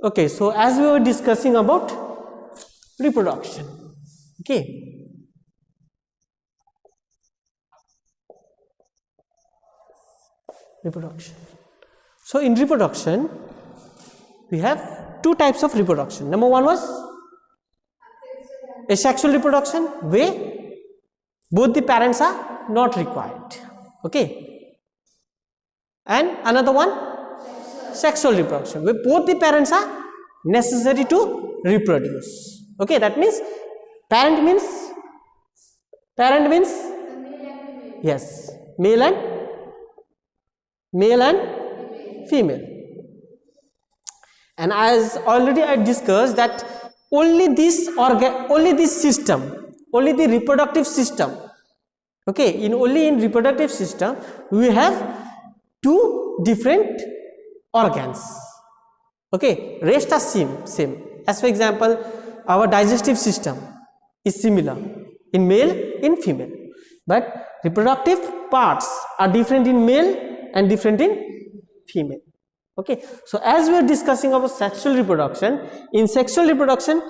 Okay, so as we were discussing about reproduction, okay, reproduction. So in reproduction we have two types of reproduction. Number one was asexual reproduction, where both the parents are not required, okay, and another one sexual reproduction, where both the parents are necessary to reproduce, okay. That means parent means yes, male and female. And as already I discussed that only this system, only the reproductive system, okay, only in reproductive system we have two different organs, okay. Rest are same. As for example, our digestive system is similar in male, in female, but reproductive parts are different in male and different in female, okay. So as we are discussing about sexual reproduction, in sexual reproduction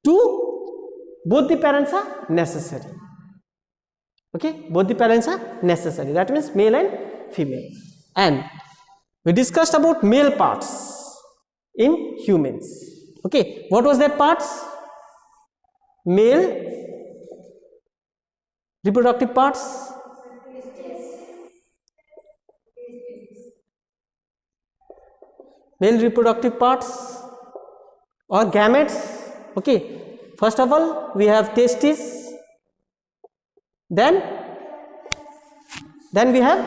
both the parents are necessary, okay, both the parents are necessary. That means male and female. And we discussed about male parts in humans, okay. What was that parts? Male reproductive parts, male reproductive parts or gametes, okay. First of all we have testes, then we have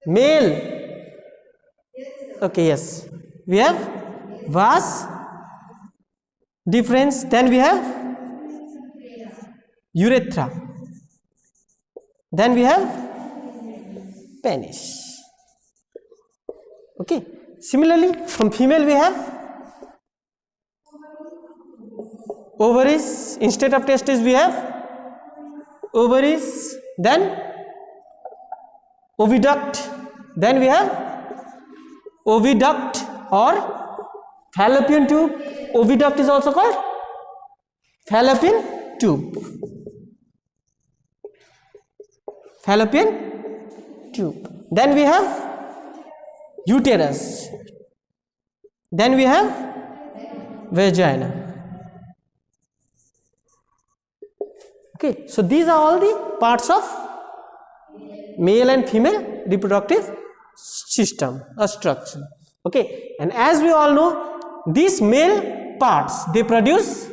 male, okay, yes, we have vas deferens, then we have urethra, then we have penis, okay. Similarly from female we have ovaries, instead of testes we have ovaries, then oviduct, then we have oviduct or fallopian tube. Oviduct is also called fallopian tube, then we have uterus, then we have vagina, okay. So these are all the parts of male and female reproductive system or structure, okay. And as we all know, these male parts, they produce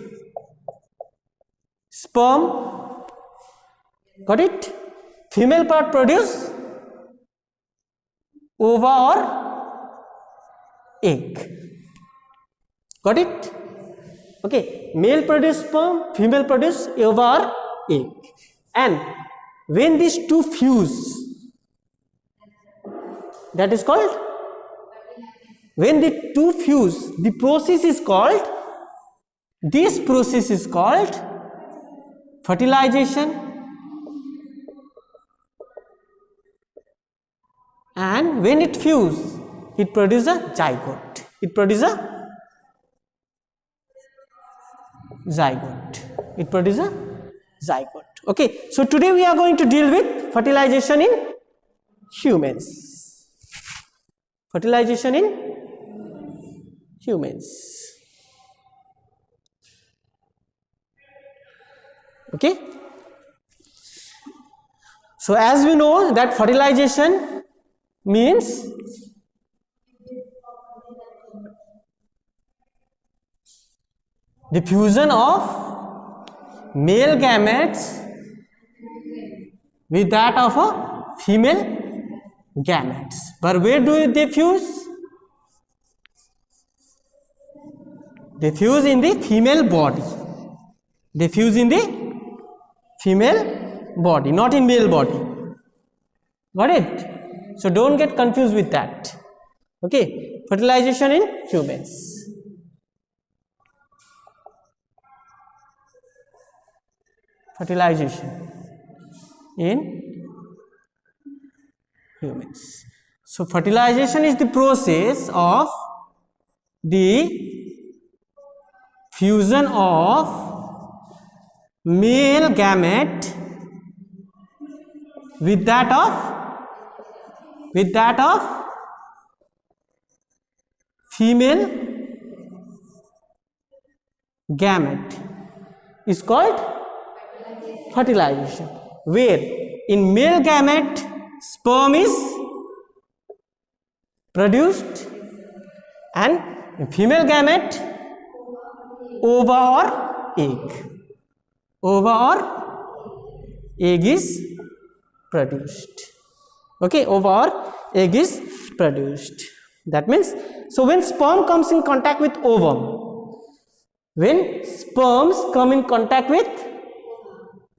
sperm, got it. Female part produce ova or egg, got it, okay. Male produce sperm, female produce ova or egg, and when these two fuse, that is called, when the two fuse, the process is called, this process is called fertilization. And when it fuse, it produces a zygote, okay. So today we are going to deal with fertilization in humans, okay. So as we know that fertilization means the fusion of male gametes with that of a female gametes. But where do they fuse? They fuse in the female body. Not in male body. Got it? So don't get confused with that. Okay, fertilization in humans. So fertilization is the process of the fusion of male gamete with that of female gamete is called fertilization, where in male gamete sperm is produced and in female gamete ova or egg is produced. Okay, ova or egg is produced. That means, so when sperm comes in contact with ovum, when sperms come in contact with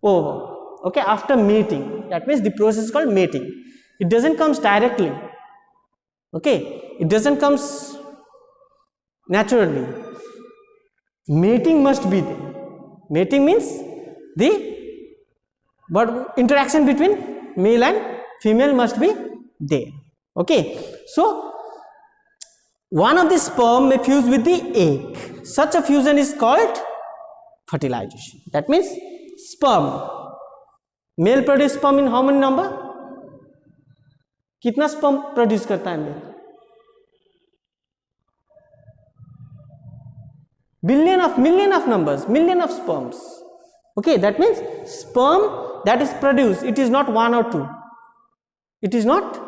ovum, okay, after mating, that means the process is called mating. It doesn't comes directly, okay, it doesn't comes naturally. Mating must be there. Mating means the interaction between male and female must be there. Okay, so one of the sperm may fuse with the egg. Such a fusion is called fertilization. That means sperm, male produce sperm in how many number? कितना sperm produce करता है male? million of numbers, million of sperms. Okay, that means sperm that is produced, it is not one or two. It is not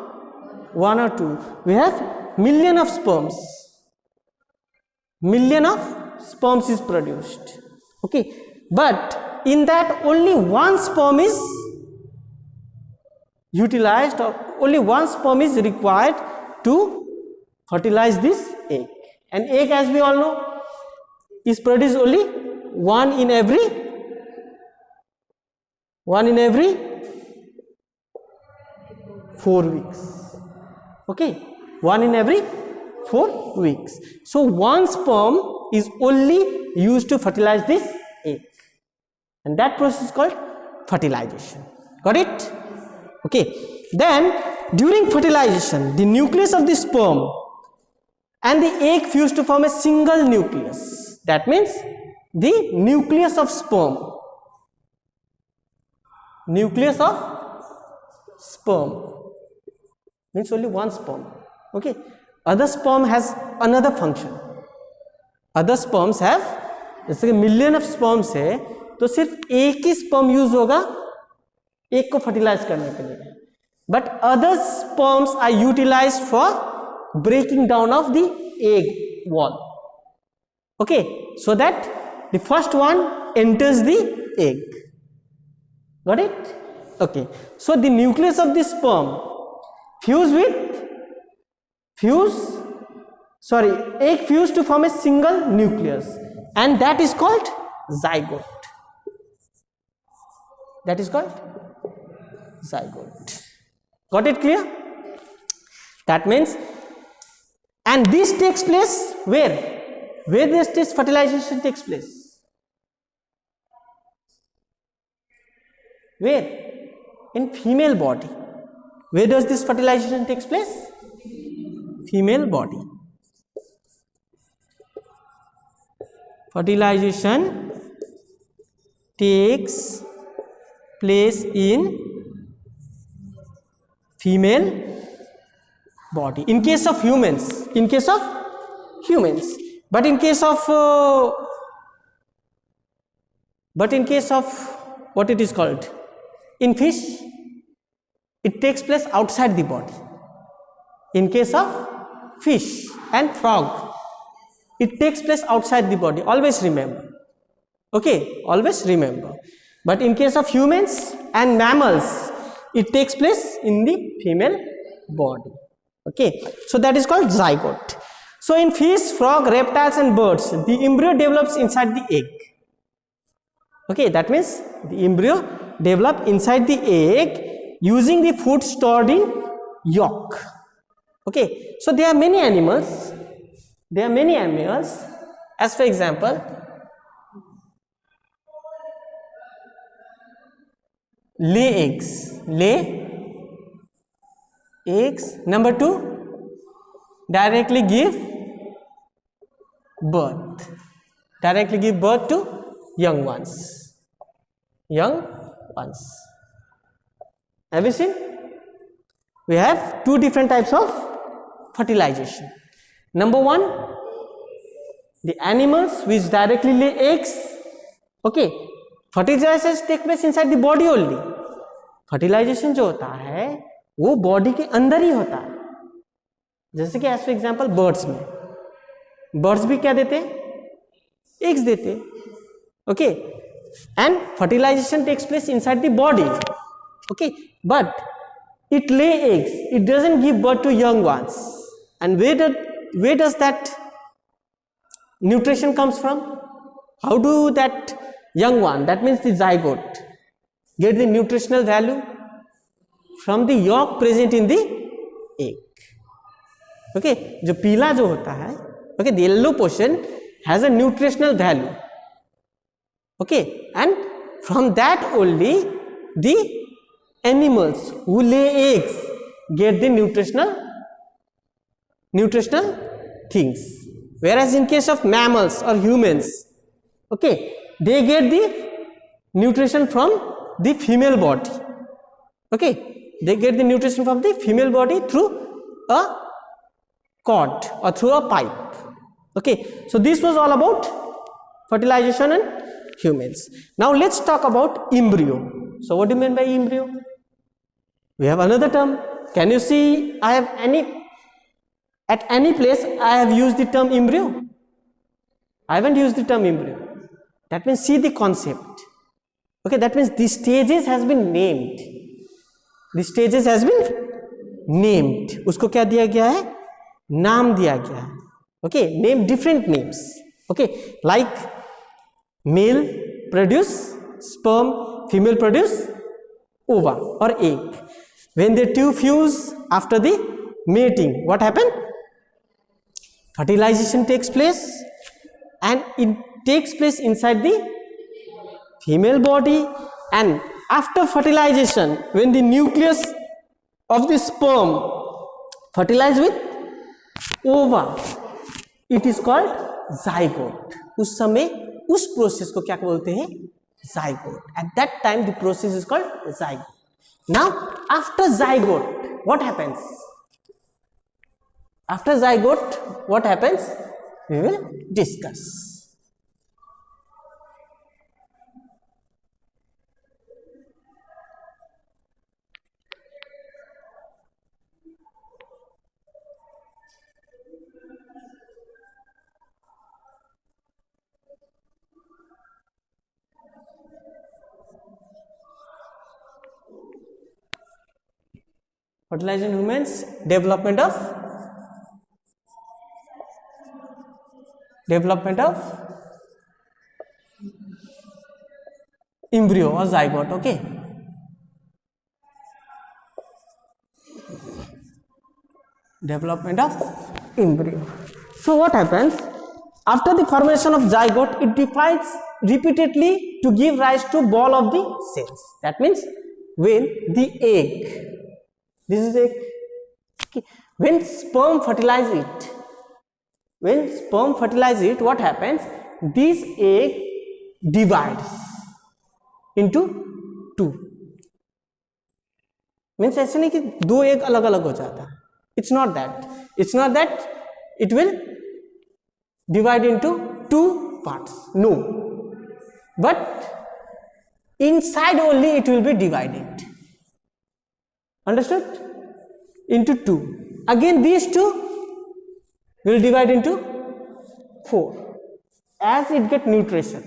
one or two. We have million of sperms. Million of sperms is produced. Okay, but in that only one sperm is utilized, or only one sperm is required to fertilize this egg. An egg, as we all know, is produced only one in every 4 weeks. Okay, one in every 4 weeks. So one sperm is only used to fertilize this egg, and that process is called fertilization. Got it? Okay, then during fertilization, the nucleus of the sperm and the egg fuse to form a single nucleus. That means the nucleus of sperm, means only one sperm. Okay, other sperm has another function. Other sperms have, जैसे कि million of sperms है तो सिर्फ एक ही sperm use होगा एक को fertilise करने के लिए, but other sperms are utilised for breaking down of the egg wall. Okay, so that the first one enters the egg. Got it? Okay, so the nucleus of the sperm egg fuse to form a single nucleus, and that is called zygote. That is called zygote. Got it clear? That means, and this takes place where this fertilization takes place? Where? In female body. Where does this fertilization takes place? Female body. Fertilization takes place in female body. In case of humans. But in case of what it is called, in fish, it takes place outside the body. In case of fish and frog, it takes place outside the body. Always remember. Okay, always remember. But in case of humans and mammals, it takes place in the female body. Okay, so that is called zygote. So in fish, frog, reptiles and birds, the embryo develops inside the egg. Okay, that means the embryo develops inside the egg using the food stored in yolk. Okay, so there are many animals. As for example, lay eggs. eggs. Number 2, directly give birth. Directly give birth to young ones. Young ones. Have you seen? We have two different types of fertilization. Number 1, the animals which directly lay eggs. Okay, fertilization take place inside the body only. Fertilization जो होता है वो body के अंदर ही होता है. जैसे कि एज फॉर एग्जाम्पल बर्ड्स में, बर्ड्स भी क्या देते हैं? एग्स देते. Okay, and fertilisation takes place inside the body. Okay, but it lay eggs, it doesn't give birth to young ones. And where does that nutrition comes from? How do that young one, that means the zygote, get the nutritional value? From the yolk present in the egg. Okay, जो पीला जो होता है, okay, the yellow portion has a nutritional value. Okay, and from that only the animals who lay eggs get the nutritional things, whereas in case of mammals or humans, okay, they get the nutrition from the female body. Okay, they get the nutrition from the female body through a cord or through a pipe. Okay, so this was all about fertilization in humans. Now let's talk about embryo. So what do you mean by embryo? We have another term. Can you see I have at any place I have used the term embryo? I haven't used the term embryo. That means see the concept. Okay, that means the stages has been named. The stages has been named. उसको क्या दिया गया है? नाम दिया गया है. Okay, name different names. Okay, like male produce sperm, female produce ova or egg. When the two fuse after the mating, what happened? Fertilization takes place, and it takes place inside the female body. And after fertilization, when the nucleus of the sperm fertilize with ova, it is called zygote. उस समय उस process को क्या बोलते हैं? Zygote. At that time the process is called zygote. Now after zygote, what happens? After zygote, what happens? We will discuss. Fertilization in humans, development of embryo or zygote. Okay, development of embryo. So what happens after the formation of zygote? It divides repeatedly to give rise to ball of the cells. That means when the egg, this is egg, okay, when sperm fertilize it, what happens? This egg divides into two. Means ऐसे नहीं कि दो egg अलग अलग हो जाता. It's not that it will divide into two parts. No, but inside only it will be divided. Understood? Into two. Again these two will divide into 4 as it get nutrition,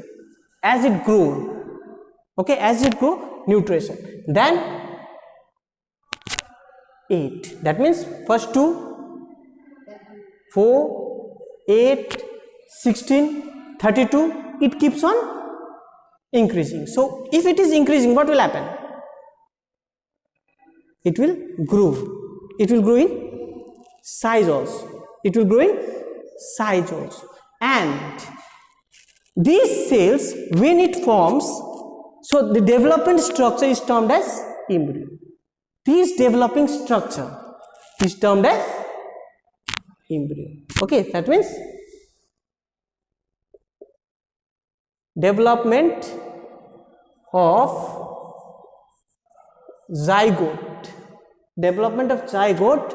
as it grow. Okay, as it grow nutrition, then 8. That means first 2, 4, 8, 16, 32. It keeps on increasing. So if it is increasing, what will happen? It will grow. It will grow in size also. And these cells, when it forms, so the development structure is termed as embryo. This developing structure is termed as embryo. Okay, that means development of zygote, development of zygote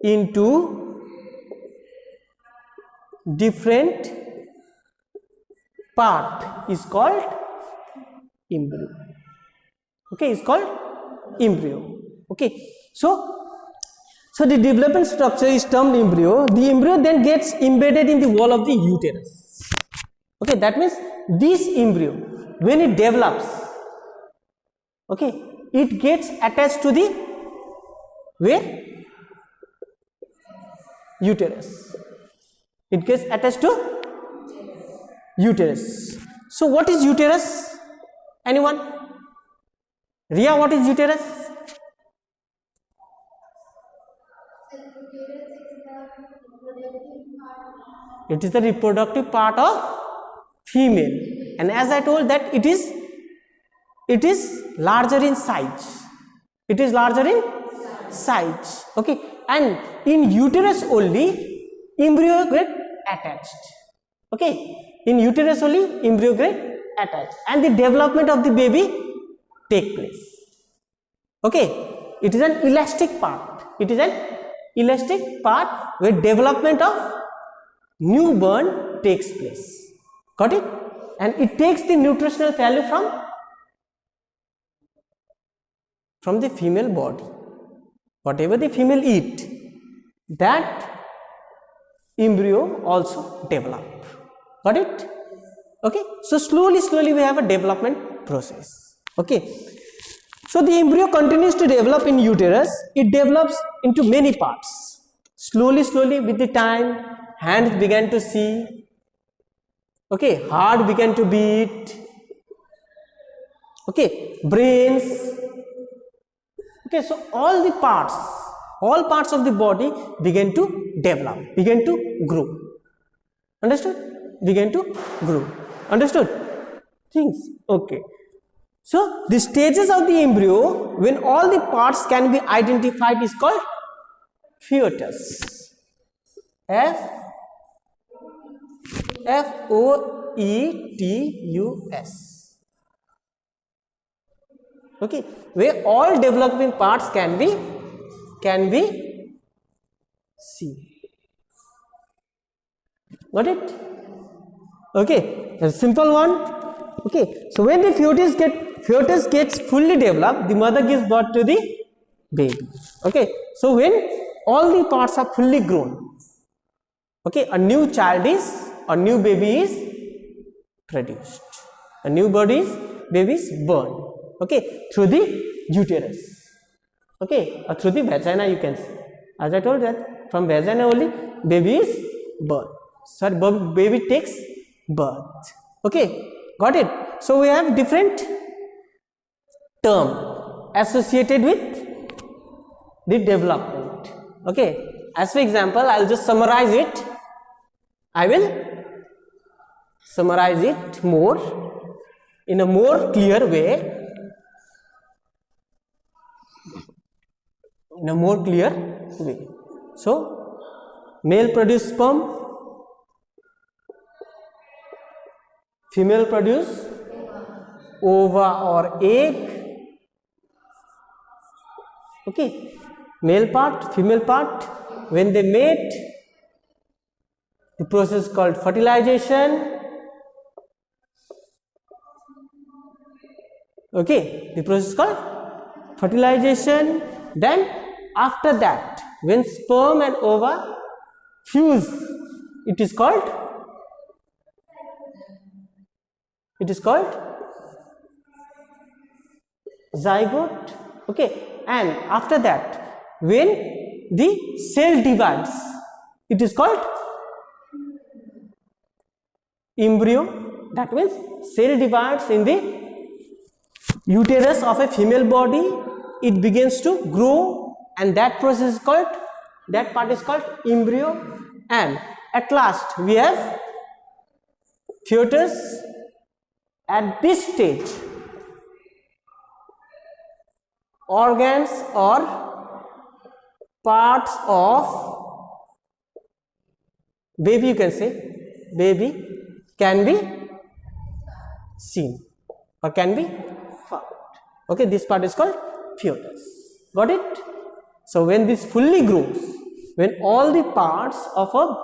into different part is called embryo. Okay, is called embryo. Okay, so the development structure is termed embryo. The embryo then gets embedded in the wall of the uterus. Okay, that means this embryo, when it develops, okay, it gets attached to the where? Uterus. It gets attached to uterus. So what is uterus? Anyone? Ria, what is uterus? It is the reproductive part of female, and as I told that it is larger in size. It is larger in size. Okay, and in uterus only embryo get attached. Okay, in uterus only embryo get attached, and the development of the baby take place. Okay, it is an elastic part. It is an elastic part where development of newborn takes place. Got it? And it takes the nutritional value from the female body. Whatever the female eat, that embryo also develop. Got it? Okay, so slowly we have a development process. Okay, so the embryo continues to develop in uterus. It develops into many parts. Slowly with the time, hands began to see. Okay, heart began to beat. Okay, brains. Okay, so all parts of the body began to develop, began to grow. Understood? Began to grow. Understood? Things. Okay. So the stages of the embryo, when all the parts can be identified, is called fetus. F-O-E-T-U-S. Okay, where all developing parts can be seen. Got it? Okay, a simple one. Okay, so when the fetus gets fully developed, the mother gives birth to the baby. Okay, so when all the parts are fully grown, okay, a new baby is produced. A new baby is born. Okay, through the uterus. Okay, or through the vagina, you can see. As I told that from vagina only baby is born. Sorry, baby takes birth. Okay, got it? So we have different term associated with the development. Okay, as for example, I'll just summarize it. I will summarize it more in a more clear way. So, male produce sperm, female produce ova or egg. Okay, male part, female part, when they mate, the process called fertilization. Okay, the process called fertilization. Then after that, when sperm and ova fuse, it is called zygote. Okay, and after that, when the cell divides, it is called embryo. That means cell divides in the uterus of a female body, it begins to grow, and that part is called embryo, and at last we have fetus. At this stage, organs or parts of baby, you can say baby, can be seen or can be found. Okay, this part is called fetus. Got it? So when this fully grows, when all the parts of a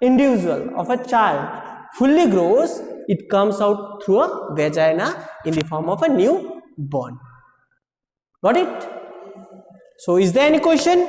individual, of a child fully grows, it comes out through a vagina in the form of a newborn. Got it? So is there any question?